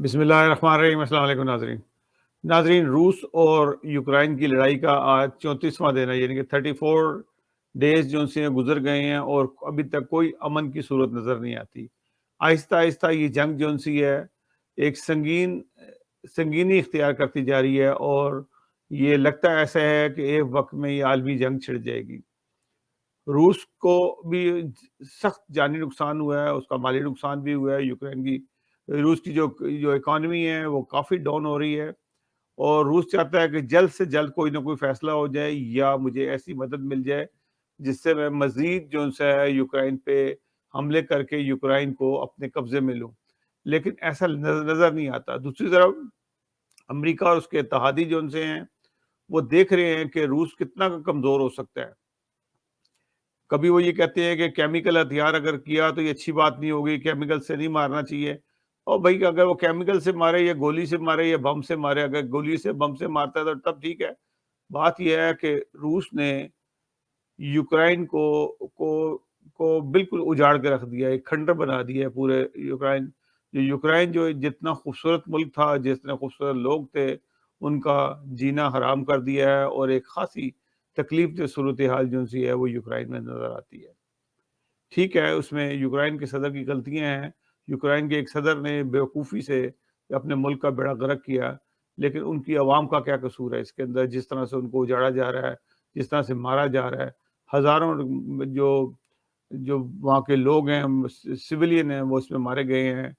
بسم اللہ الرحمن الرحیم۔ السلام علیکم ناظرین، روس اور یوکرائن کی لڑائی کا آج 34واں دن ہے، یعنی کہ 34 ڈیز جو سے گزر گئے ہیں اور ابھی تک کوئی امن کی صورت نظر نہیں آتی۔ آہستہ آہستہ یہ جنگ جو سی ہے ایک سنگینی اختیار کرتی جا رہی ہے، اور یہ لگتا ایسا ہے کہ ایک وقت میں یہ عالمی جنگ چھڑ جائے گی۔ روس کو بھی سخت جانی نقصان ہوا ہے، اس کا مالی نقصان بھی ہوا ہے۔ یوکرین کی روس کی جو اکانومی ہے وہ کافی ڈاؤن ہو رہی ہے، اور روس چاہتا ہے کہ جلد سے جلد کوئی نہ کوئی فیصلہ ہو جائے یا مجھے ایسی مدد مل جائے جس سے میں مزید جو ہے یوکرائن پہ حملے کر کے یوکرائن کو اپنے قبضے میں لوں، لیکن ایسا نظر نہیں آتا۔ دوسری طرف امریکہ اور اس کے اتحادی جو ان سے ہیں وہ دیکھ رہے ہیں کہ روس کتنا کمزور ہو سکتا ہے۔ کبھی وہ یہ کہتے ہیں کہ کیمیکل ہتھیار اگر کیا تو یہ اچھی بات نہیں ہوگی، کیمیکل سے نہیں مارنا چاہیے۔ اور بھائی اگر وہ کیمیکل سے مارے یا گولی سے مارے یا بم سے مارے، اگر گولی سے بم سے مارتا ہے تو تب ٹھیک ہے۔ بات یہ ہے کہ روس نے یوکرائن کو بالکل اجاڑ کے رکھ دیا، ایک کھنڈر بنا دیا ہے پورے یوکرائن جو جتنا خوبصورت ملک تھا، جتنے خوبصورت لوگ تھے، ان کا جینا حرام کر دیا ہے، اور ایک خاصی تکلیف دہ صورتحال جو سی ہے وہ یوکرائن میں نظر آتی ہے۔ ٹھیک ہے، اس میں یوکرائن کے صدر کی غلطیاں ہیں، یوکرائن کے ایک صدر نے بیوقوفی سے اپنے ملک کا بیڑا غرق کیا، لیکن ان کی عوام کا کیا قصور ہے اس کے اندر؟ جس طرح سے ان کو اجاڑا جا رہا ہے، جس طرح سے مارا جا رہا ہے، ہزاروں جو وہاں کے لوگ ہیں، سویلین ہیں، وہ اس میں مارے گئے ہیں۔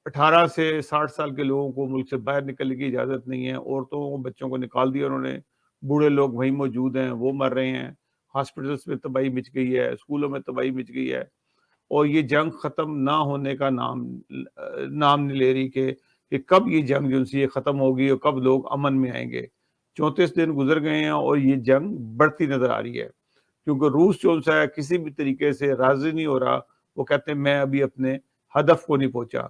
18 سے 60 سال کے لوگوں کو ملک سے باہر نکلنے کی اجازت نہیں ہے، عورتوں بچوں کو نکال دیا انہوں نے، بوڑھے لوگ وہیں موجود ہیں، وہ مر رہے ہیں، ہاسپٹلس میں تباہی مچ گئی ہے، اسکولوں میں تباہی مچ گئی ہے، اور یہ جنگ ختم نہ ہونے کا نام نہیں لے رہی کہ کب یہ جنگ جو سی ختم ہوگی اور کب لوگ امن میں آئیں گے۔ 34 دن گزر گئے ہیں اور یہ جنگ بڑھتی نظر آ رہی ہے، کیونکہ روس جو ہے کسی بھی طریقے سے راضی نہیں ہو رہا۔ وہ کہتے ہیں میں ابھی اپنے ہدف کو نہیں پہنچا۔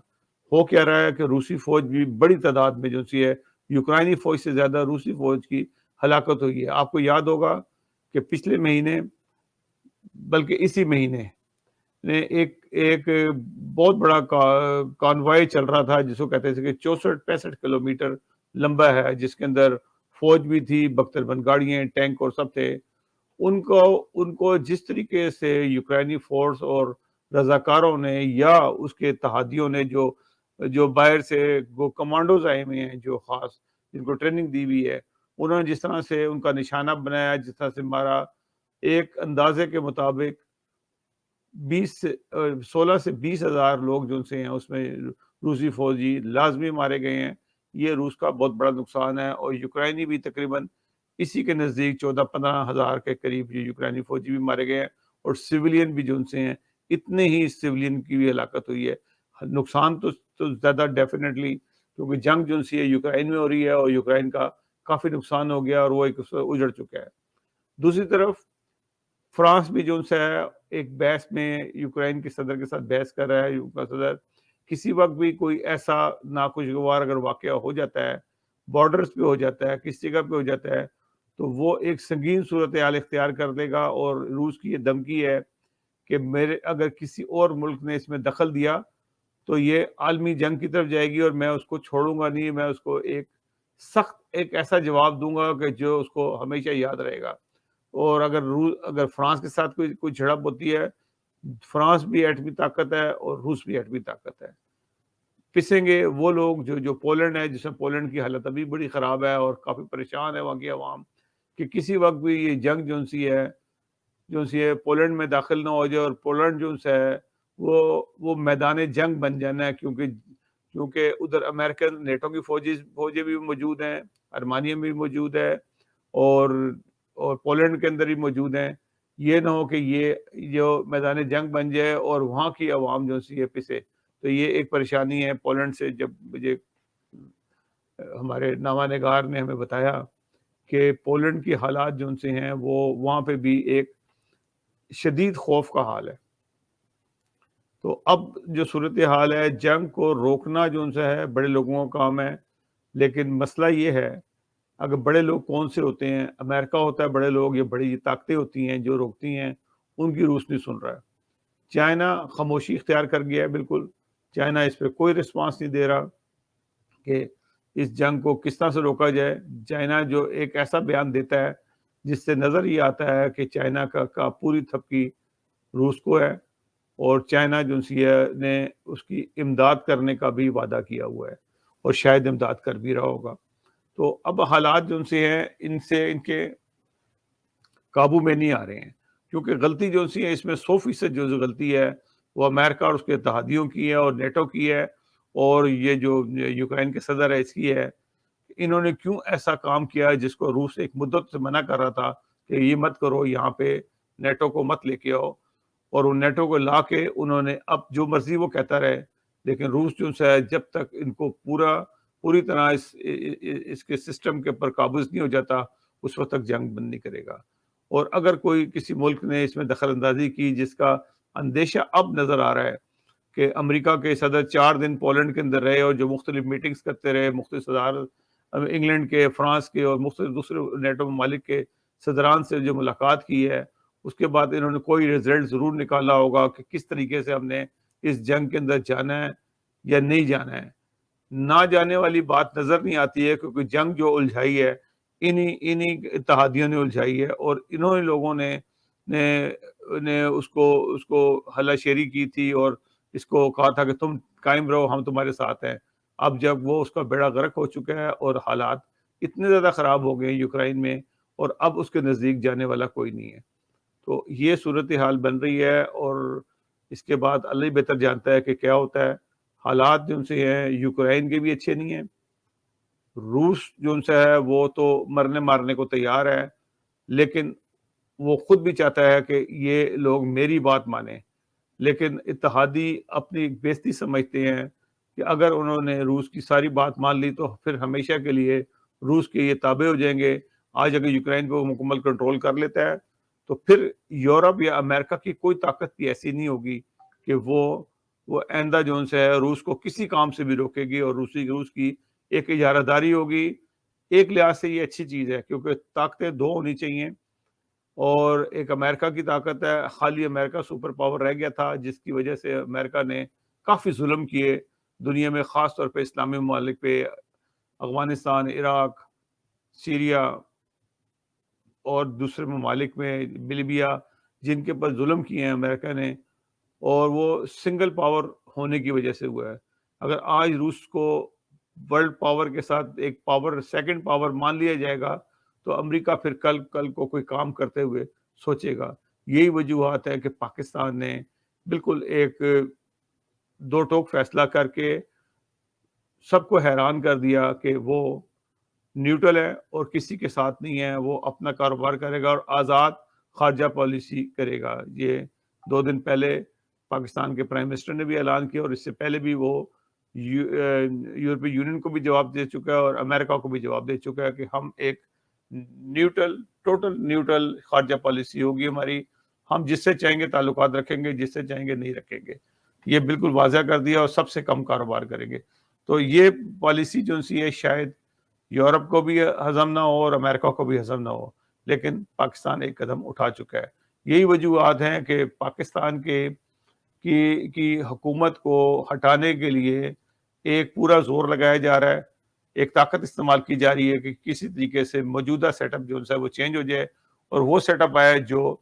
ہو کیا رہا ہے کہ روسی فوج بھی بڑی تعداد میں جو سی ہے، یوکرائنی فوج سے زیادہ روسی فوج کی ہلاکت ہوئی ہے۔ آپ کو یاد ہوگا کہ پچھلے مہینے، بلکہ اسی مہینے ایک بہت بڑا کانوائے چل رہا تھا، جس کو کہتے تھے کہ 64-65 کلومیٹر لمبا ہے، جس کے اندر فوج بھی تھی، بختر بند گاڑیاں، ٹینک اور سب تھے۔ ان کو جس طریقے سے یوکرائنی فورس اور رضاکاروں نے یا اس کے اتحادیوں نے جو باہر سے وہ کمانڈوز آئے ہوئے ہیں، جو خاص جن کو ٹریننگ دی ہوئی ہے، انہوں نے جس طرح سے ان کا نشانہ بنایا، جس طرح سے مارا، ایک اندازے کے مطابق 16 سے 20 ہزار لوگ جو سے ہیں اس میں روسی فوجی لازمی مارے گئے ہیں۔ یہ روس کا بہت بڑا نقصان ہے، اور یوکرائنی بھی تقریباً اسی کے نزدیک 14-15 ہزار کے قریب یہ یوکرائنی فوجی بھی مارے گئے ہیں، اور سویلین بھی جو ان سے ہیں اتنے ہی سویلین کی بھی ہلاکت ہوئی ہے۔ نقصان تو زیادہ ڈیفینیٹلی، کیونکہ جنگ جو سی ہے یوکرائن میں ہو رہی ہے، اور یوکرائن کا کافی نقصان ہو گیا اور وہ ایک اجڑ چکا ہے۔ دوسری طرف فرانس بھی جو ہے ایک بحث میں یوکرائن کے صدر کے ساتھ بحث کر رہا ہے۔ یوکرائن صدر کسی وقت بھی کوئی ایسا ناخوشگوار اگر واقعہ ہو جاتا ہے، بارڈرز پہ ہو جاتا ہے، کسی جگہ پہ ہو جاتا ہے، تو وہ ایک سنگین صورتحال اختیار کر دے گا، اور روس کی یہ دھمکی ہے کہ اگر کسی اور ملک نے اس میں دخل دیا تو یہ عالمی جنگ کی طرف جائے گی، اور میں اس کو چھوڑوں گا نہیں، میں اس کو ایک ایسا جواب دوں گا کہ جو اس کو ہمیشہ یاد رہے گا۔ اور اگر فرانس کے ساتھ کوئی جھڑپ ہوتی ہے، فرانس بھی ایٹمی طاقت ہے اور روس بھی ایٹمی طاقت ہے، پسیں گے وہ لوگ جو پولینڈ ہے، جس میں پولینڈ کی حالت ابھی بڑی خراب ہے اور کافی پریشان ہے وہاں کی عوام، کہ کسی وقت بھی یہ جنگ جو سی ہے پولینڈ میں داخل نہ ہو جائے، اور پولینڈ جو ہے وہ میدان جنگ بن جانا ہے، کیونکہ ادھر امریکن نیٹو کی فوجیں بھی موجود ہیں، ارمانیہ بھی موجود ہے، اور پولینڈ کے اندر بھی موجود ہیں۔ یہ نہ ہو کہ یہ جو میدان جنگ بن جائے اور وہاں کی عوام جو سی ہے پسے، تو یہ ایک پریشانی ہے۔ پولینڈ سے جب مجھے ہمارے نامہ نگار نے ہمیں بتایا کہ پولینڈ کی حالات جو ان سے ہیں، وہ وہاں پہ بھی ایک شدید خوف کا حال ہے۔ تو اب جو صورتحال ہے، جنگ کو روکنا جو ان سے ہے بڑے لوگوں کا کام ہے، لیکن مسئلہ یہ ہے اگر بڑے لوگ کون سے ہوتے ہیں؟ امریکہ ہوتا ہے بڑے لوگ، یہ بڑی طاقتیں ہوتی ہیں جو روکتی ہیں، ان کی روس نہیں سن رہا ہے۔ چائنا خاموشی اختیار کر گیا ہے بالکل، چائنا اس پہ کوئی رسپانس نہیں دے رہا کہ اس جنگ کو کس طرح سے روکا جائے۔ چائنا جو ایک ایسا بیان دیتا ہے جس سے نظر یہ آتا ہے کہ چائنا کا پوری تھپکی روس کو ہے، اور چائنا جو نے اس کی امداد کرنے کا بھی وعدہ کیا ہوا ہے، اور شاید امداد کر بھی رہا ہوگا۔ تو اب حالات جو ہیں ان کے قابو میں نہیں آ رہے ہیں، کیونکہ غلطی جو ہے اس میں 100% جو غلطی ہے وہ امریکہ اور اس کے اتحادیوں کی ہے اور نیٹو کی ہے، اور یہ جو یوکرائن کے صدر ہے اس کی ہے۔ انہوں نے کیوں ایسا کام کیا جس کو روس ایک مدت سے منع کر رہا تھا کہ یہ مت کرو، یہاں پہ نیٹو کو مت لے کے آؤ، اور ان نیٹو کو لا کے انہوں نے اب جو مرضی وہ کہتا رہے، لیکن روس جو ہے جب تک ان کو پوری طرح اس کے سسٹم کے اوپر قابض نہیں ہو جاتا اس وقت تک جنگ بند نہیں کرے گا۔ اور اگر کوئی کسی ملک نے اس میں دخل اندازی کی، جس کا اندیشہ اب نظر آ رہا ہے کہ امریکہ کے صدر 4 دن پولینڈ کے اندر رہے اور جو مختلف میٹنگز کرتے رہے، مختلف صدارت انگلینڈ کے، فرانس کے اور مختلف دوسرے نیٹو ممالک کے صدران سے جو ملاقات کی ہے، اس کے بعد انہوں نے کوئی رزلٹ ضرور نکالا ہوگا کہ کس طریقے سے ہم نے اس جنگ کے اندر جانا ہے یا نہیں جانا ہے۔ نہ جانے والی بات نظر نہیں آتی ہے، کیونکہ جنگ جو الجھائی ہے انہی اتحادیوں نے الجھائی ہے، اور انہوں نے لوگوں نے اس کو ہلا شیری کی تھی اور اس کو کہا تھا کہ تم قائم رہو، ہم تمہارے ساتھ ہیں۔ اب جب وہ اس کا بیڑا غرق ہو چکا ہے اور حالات اتنے زیادہ خراب ہو گئے ہیں یوکرائن میں، اور اب اس کے نزدیک جانے والا کوئی نہیں ہے، تو یہ صورتحال بن رہی ہے، اور اس کے بعد اللہ ہی بہتر جانتا ہے کہ کیا ہوتا ہے۔ حالات جو ان سے ہیں یوکرائن کے بھی اچھے نہیں ہیں، روس جو ان سے ہے وہ تو مرنے مارنے کو تیار ہے، لیکن وہ خود بھی چاہتا ہے کہ یہ لوگ میری بات مانیں، لیکن اتحادی اپنی بےزتی سمجھتے ہیں کہ اگر انہوں نے روس کی ساری بات مان لی تو پھر ہمیشہ کے لیے روس کے یہ تابع ہو جائیں گے۔ آج اگر یوکرائن کو مکمل کنٹرول کر لیتا ہے تو پھر یورپ یا امریکہ کی کوئی طاقت بھی ایسی نہیں ہوگی کہ وہ آئندہ جو ان سے ہے روس کو کسی کام سے بھی روکے گی، اور روس کی ایک اجارہ داری ہوگی۔ ایک لحاظ سے یہ اچھی چیز ہے، کیونکہ طاقتیں دو ہونی چاہیے، اور ایک امریکہ کی طاقت ہے، خالی امریکہ سپر پاور رہ گیا تھا جس کی وجہ سے امریکہ نے کافی ظلم کیے دنیا میں، خاص طور پہ اسلامی ممالک پہ، افغانستان، عراق، سیریا اور دوسرے ممالک میں، لیبیا، جن کے پر ظلم کیے ہیں امریکہ نے، اور وہ سنگل پاور ہونے کی وجہ سے ہوا ہے۔ اگر آج روس کو ورلڈ پاور کے ساتھ ایک پاور، سیکنڈ پاور مان لیا جائے گا تو امریکہ پھر کل کو کوئی کام کرتے ہوئے سوچے گا۔ یہی وجوہات ہے کہ پاکستان نے بالکل ایک دو ٹوک فیصلہ کر کے سب کو حیران کر دیا کہ وہ نیوٹرل ہے اور کسی کے ساتھ نہیں ہے، وہ اپنا کاروبار کرے گا اور آزاد خارجہ پالیسی کرے گا۔ یہ 2 دن پہلے پاکستان کے پرائم منسٹر نے بھی اعلان کیا، اور اس سے پہلے بھی وہ یورپی یونین کو بھی جواب دے چکا ہے اور امریکہ کو بھی جواب دے چکا ہے کہ ہم ایک ٹوٹل نیوٹرل خارجہ پالیسی ہوگی ہماری، ہم جس سے چاہیں گے تعلقات رکھیں گے، جس سے چاہیں گے نہیں رکھیں گے۔ یہ بالکل واضح کر دیا، اور سب سے کم کاروبار کریں گے۔ تو یہ پالیسی جو سی ہے شاید یورپ کو بھی ہضم نہ ہو اور امریکہ کو بھی ہضم نہ ہو، لیکن پاکستان ایک قدم اٹھا چکا ہے۔ یہی وجوہات ہیں کہ پاکستان کی حکومت کو ہٹانے کے لیے ایک پورا زور لگایا جا رہا ہے، ایک طاقت استعمال کی جا رہی ہے کہ کسی طریقے سے موجودہ سیٹ اپ جو ہے وہ چینج ہو جائے، اور وہ سیٹ اپ آئے جو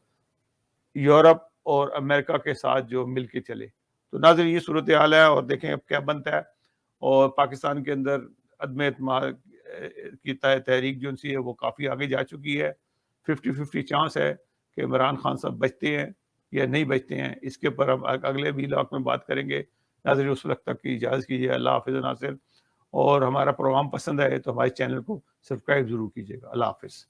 یورپ اور امریکہ کے ساتھ جو مل کے چلے۔ تو ناظرین یہ صورتحال ہے، اور دیکھیں اب کیا بنتا ہے۔ اور پاکستان کے اندر عدم اعتماد کی تحریک جو سی ہے وہ کافی آگے جا چکی ہے۔ 50-50 چانس ہے کہ عمران خان صاحب بچتے ہیں یا نہیں بچتے ہیں، اس کے پر ہم اگلے ویلاگ میں بات کریں گے۔ ناظرین اس وقت تک کی اجازت کیجیے۔ اللہ حافظ ناصر، اور ہمارا پروگرام پسند آئے تو ہمارے چینل کو سبسکرائب ضرور کیجیے گا۔ اللہ حافظ۔